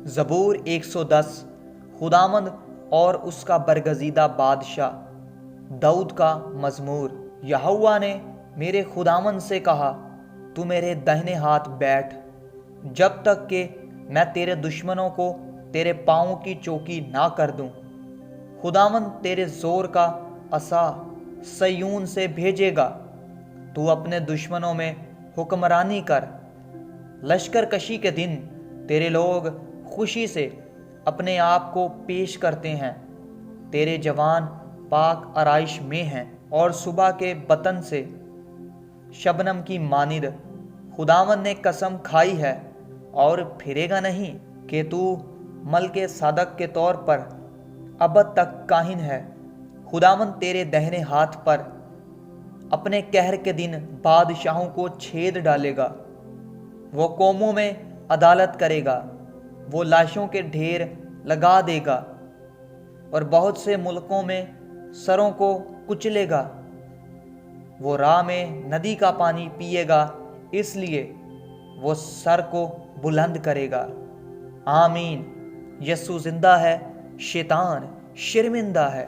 ज़बूर 110। खुदावंद और उसका बरगज़ीदा बादशाह। दाऊद का मज़मूर। यहोवा ने मेरे खुदावंद से कहा, तू मेरे दाहिने हाथ बैठ, जब तक कि मैं तेरे दुश्मनों को तेरे पाँवों की चौकी ना कर दूं। खुदावंद तेरे जोर का असा सयून से भेजेगा। तू अपने दुश्मनों में हुक्मरानी कर। लश्कर कशी के दिन तेरे लोग खुशी से अपने आप को पेश करते हैं। तेरे जवान पाक आराइश में हैं और सुबह के बतन से शबनम की मानिद। खुदावंद ने कसम खाई है और फिरेगा नहीं कि तू मलके सादक के तौर पर अब तक काहिन है। खुदावंद तेरे दाहिने हाथ पर अपने कहर के दिन बादशाहों को छेद डालेगा। वो कौमों में अदालत करेगा, वो लाशों के ढेर लगा देगा और बहुत से मुल्कों में सरों को कुचलेगा। वो राह में नदी का पानी पिएगा, इसलिए वो सर को बुलंद करेगा। आमीन। यीशु जिंदा है, शैतान शर्मिंदा है।